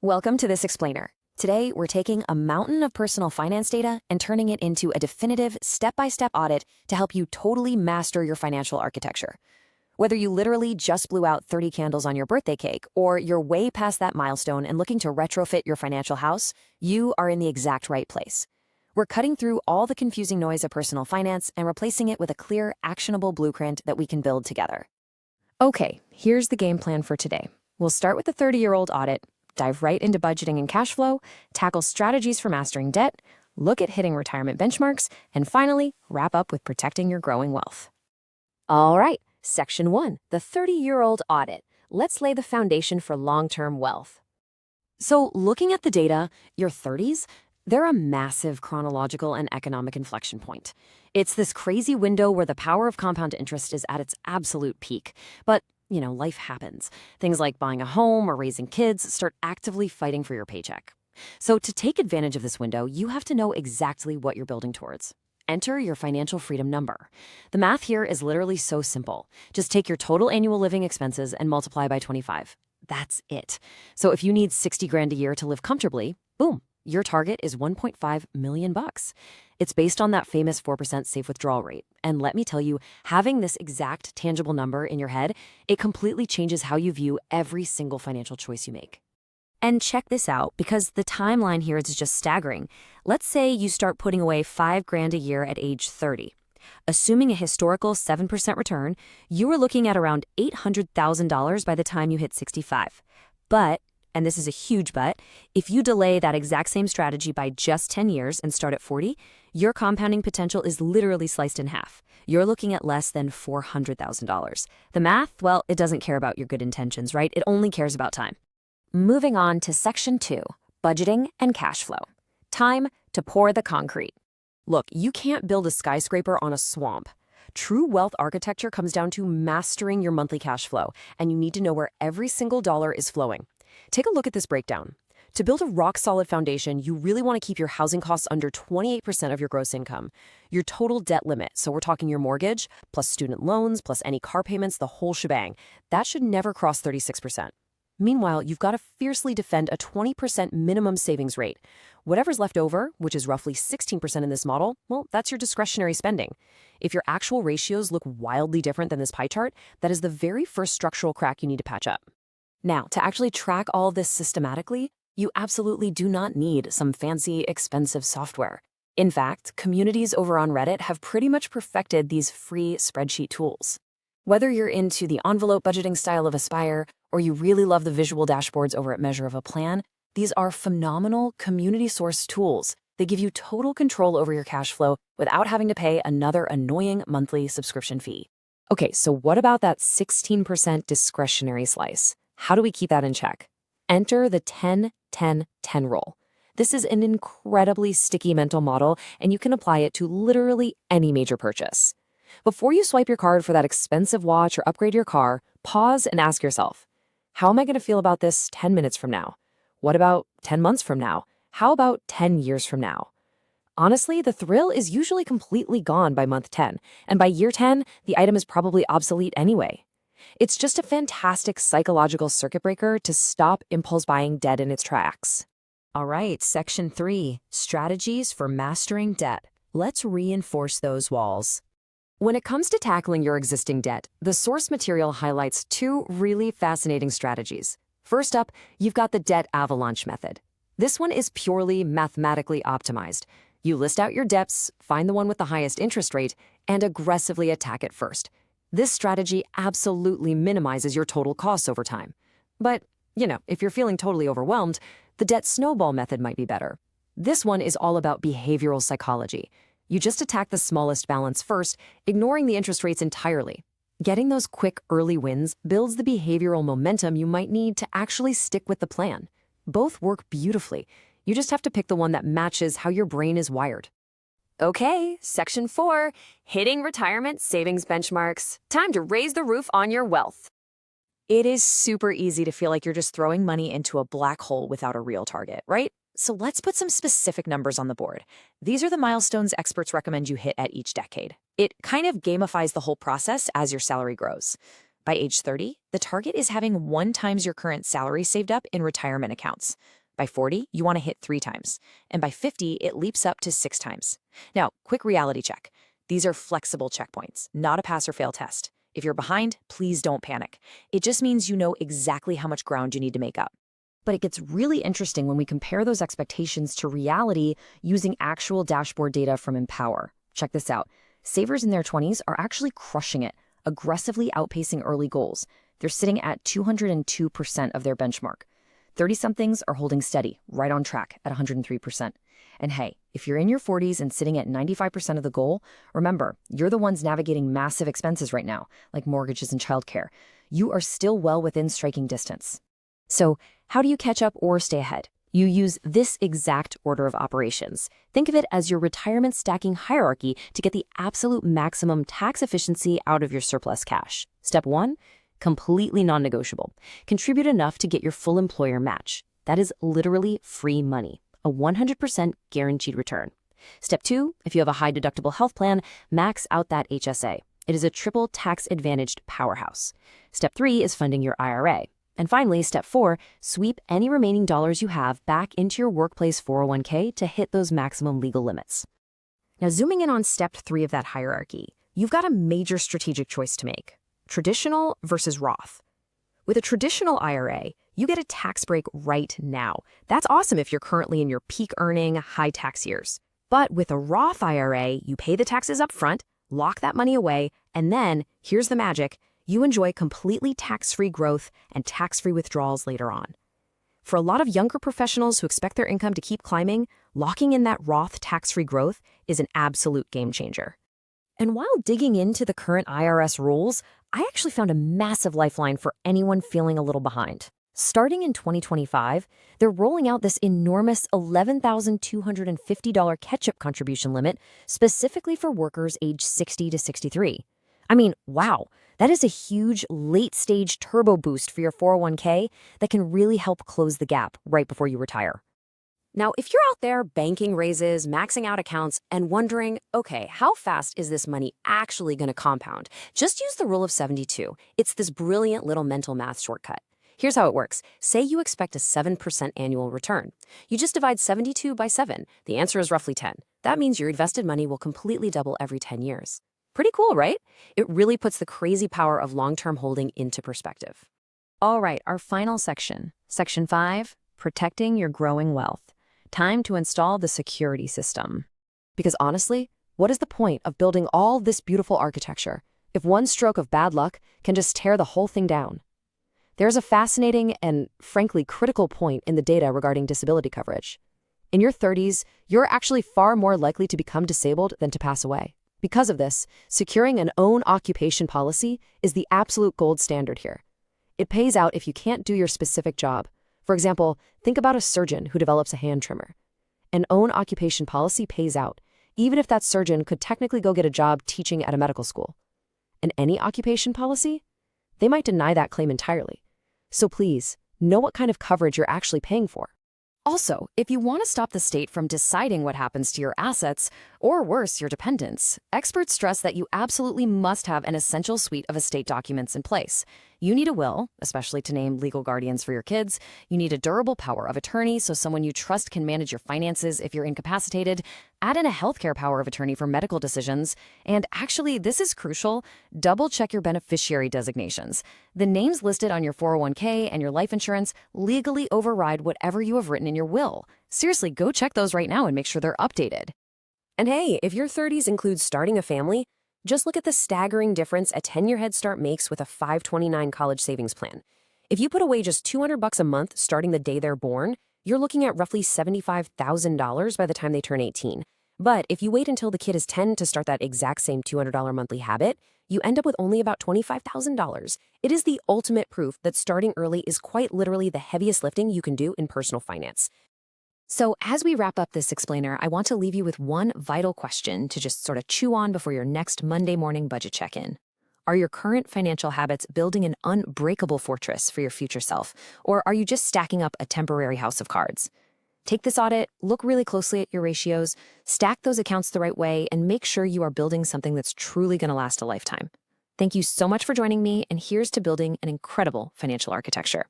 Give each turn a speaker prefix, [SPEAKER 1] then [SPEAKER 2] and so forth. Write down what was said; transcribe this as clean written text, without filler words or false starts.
[SPEAKER 1] Welcome to this explainer. Today, we're taking a mountain of personal finance data and turning it into a definitive step-by-step audit to help you totally master your financial architecture. Whether you literally just blew out 30 candles on your birthday cake, or you're way past that milestone and looking to retrofit your financial house, you are in the exact right place. We're cutting through all the confusing noise of personal finance and replacing it with a clear, actionable blueprint that we can build together. Okay, here's the game plan for today. We'll start with the 30-year-old audit, dive right into budgeting and cash flow, tackle strategies for mastering debt, look at hitting retirement benchmarks, and finally, wrap up with protecting your growing wealth. All right, Section 1, the 30-year-old audit. Let's lay the foundation for long-term wealth. So, looking at the data, your 30s, they're a massive chronological and economic inflection point. It's this crazy window where the power of compound interest is at its absolute peak. But life happens. Things like buying a home or raising kids start actively fighting for your paycheck. So to take advantage of this window, you have to know exactly what you're building towards. Enter your financial freedom number. The math here is literally so simple. Just take your total annual living expenses and multiply by 25. That's it. So if you need 60 grand a year to live comfortably, boom, your target is 1.5 million bucks. It's based on that famous 4% safe withdrawal rate. And let me tell you, having this exact tangible number in your head, it completely changes how you view every single financial choice you make. And check this out, because the timeline here is just staggering. Let's say you start putting away 5 grand a year at age 30. Assuming a historical 7% return, you are looking at around $800,000 by the time you hit 65. But, and this is a huge but, if you delay that exact same strategy by just 10 years and start at 40, your compounding potential is literally sliced in half. You're looking at less than $400,000. The math, well, it doesn't care about your good intentions, right? It only cares about time. Moving on to Section 2, budgeting and cash flow. Time to pour the concrete. Look, you can't build a skyscraper on a swamp. True wealth architecture comes down to mastering your monthly cash flow, and you need to know where every single dollar is flowing. Take a look at this breakdown. To build a rock-solid foundation, you really want to keep your housing costs under 28% of your gross income. Your total debt limit, so we're talking your mortgage, plus student loans, plus any car payments, the whole shebang, that should never cross 36%. Meanwhile, you've got to fiercely defend a 20% minimum savings rate. Whatever's left over, which is roughly 16% in this model, well, that's your discretionary spending. If your actual ratios look wildly different than this pie chart, that is the very first structural crack you need to patch up. Now, to actually track all this systematically, you absolutely do not need some fancy, expensive software. In fact, communities over on Reddit have pretty much perfected these free spreadsheet tools. Whether you're into the envelope budgeting style of Aspire, or you really love the visual dashboards over at Measure of a Plan, these are phenomenal community-sourced tools that give you total control over your cash flow without having to pay another annoying monthly subscription fee. Okay, so what about that 16% discretionary slice? How do we keep that in check? Enter the 10-10-10 rule. This is an incredibly sticky mental model, and you can apply it to literally any major purchase. Before you swipe your card for that expensive watch or upgrade your car, pause and ask yourself, how am I going to feel about this 10 minutes from now? What about 10 months from now? How about 10 years from now? Honestly, the thrill is usually completely gone by month 10, and by year 10, the item is probably obsolete anyway. It's just a fantastic psychological circuit breaker to stop impulse buying dead in its tracks. All right, Section 3, strategies for mastering debt. Let's reinforce those walls. When it comes to tackling your existing debt, the source material highlights two really fascinating strategies. First up, you've got the debt avalanche method. This one is purely mathematically optimized. You list out your debts, find the one with the highest interest rate, and aggressively attack it first. This strategy absolutely minimizes your total costs over time. But, if you're feeling totally overwhelmed, the debt snowball method might be better. This one is all about behavioral psychology. You just attack the smallest balance first, ignoring the interest rates entirely. Getting those quick early wins builds the behavioral momentum you might need to actually stick with the plan. Both work beautifully. You just have to pick the one that matches how your brain is wired. Okay, Section 4, hitting retirement savings benchmarks. Time to raise the roof on your wealth. It is super easy to feel like you're just throwing money into a black hole without a real target, right? So let's put some specific numbers on the board. These are the milestones experts recommend you hit at each decade. It kind of gamifies the whole process as your salary grows. By age 30, the target is having 1 times your current salary saved up in retirement accounts. By 40, you want to hit 3 times. And by 50, it leaps up to 6 times. Now, quick reality check. These are flexible checkpoints, not a pass or fail test. If you're behind, please don't panic. It just means you know exactly how much ground you need to make up. But it gets really interesting when we compare those expectations to reality using actual dashboard data from Empower. Check this out. Savers in their 20s are actually crushing it, aggressively outpacing early goals. They're sitting at 202% of their benchmark. 30-somethings are holding steady, right on track at 103%. And hey, if you're in your 40s and sitting at 95% of the goal, remember, you're the ones navigating massive expenses right now, like mortgages and childcare. You are still well within striking distance. So, how do you catch up or stay ahead? You use this exact order of operations. Think of it as your retirement stacking hierarchy to get the absolute maximum tax efficiency out of your surplus cash. Step 1, completely non-negotiable. Contribute enough to get your full employer match. That is literally free money, a 100% guaranteed return. Step 2, if you have a high deductible health plan, max out that HSA. It is a triple tax advantaged powerhouse. Step 3 is funding your IRA. And finally, step 4, sweep any remaining dollars you have back into your workplace 401k to hit those maximum legal limits. Now, zooming in on step 3 of that hierarchy, you've got a major strategic choice to make. Traditional versus Roth. With a traditional IRA, you get a tax break right now. That's awesome if you're currently in your peak earning, high tax years. But with a Roth IRA, you pay the taxes up front, lock that money away, and then, here's the magic, you enjoy completely tax-free growth and tax-free withdrawals later on. For a lot of younger professionals who expect their income to keep climbing, locking in that Roth tax-free growth is an absolute game changer. And while digging into the current IRS rules, I actually found a massive lifeline for anyone feeling a little behind. Starting in 2025, they're rolling out this enormous $11,250 catch-up contribution limit specifically for workers aged 60 to 63. I mean, wow, that is a huge late-stage turbo boost for your 401k that can really help close the gap right before you retire. Now, if you're out there banking raises, maxing out accounts, and wondering, okay, how fast is this money actually going to compound? Just use the rule of 72. It's this brilliant little mental math shortcut. Here's how it works. Say you expect a 7% annual return. You just divide 72 by 7. The answer is roughly 10. That means your invested money will completely double every 10 years. Pretty cool, right? It really puts the crazy power of long-term holding into perspective. All right, our final section. Section 5, protecting your growing wealth. Time to install the security system. Because honestly, what is the point of building all this beautiful architecture if one stroke of bad luck can just tear the whole thing down? There's a fascinating and, frankly, critical point in the data regarding disability coverage. In your 30s, you're actually far more likely to become disabled than to pass away. Because of this, securing an own occupation policy is the absolute gold standard here. It pays out if you can't do your specific job. For example, think about a surgeon who develops a hand trimmer. An own occupation policy pays out, even if that surgeon could technically go get a job teaching at a medical school. And any occupation policy? They might deny that claim entirely. So please, know what kind of coverage you're actually paying for. Also, if you want to stop the state from deciding what happens to your assets, or worse, your dependents, experts stress that you absolutely must have an essential suite of estate documents in place. You need a will, especially to name legal guardians for your kids. You need a durable power of attorney so someone you trust can manage your finances if you're incapacitated. Add in a healthcare power of attorney for medical decisions. And actually, this is crucial, double check your beneficiary designations. The names listed on your 401k and your life insurance legally override whatever you have written in your will. Seriously, go check those right now and make sure they're updated. And hey, if your 30s include starting a family, just look at the staggering difference a 10-year head start makes with a 529 college savings plan. If you put away just $200 a month starting the day they're born, you're looking at roughly $75,000 by the time they turn 18. But if you wait until the kid is 10 to start that exact same $200 monthly habit, you end up with only about $25,000. It is the ultimate proof that starting early is quite literally the heaviest lifting you can do in personal finance. So as we wrap up this explainer, I want to leave you with one vital question to just sort of chew on before your next Monday morning budget check-in. Are your current financial habits building an unbreakable fortress for your future self, or are you just stacking up a temporary house of cards? Take this audit, look really closely at your ratios, stack those accounts the right way, and make sure you are building something that's truly going to last a lifetime. Thank you so much for joining me, and here's to building an incredible financial architecture.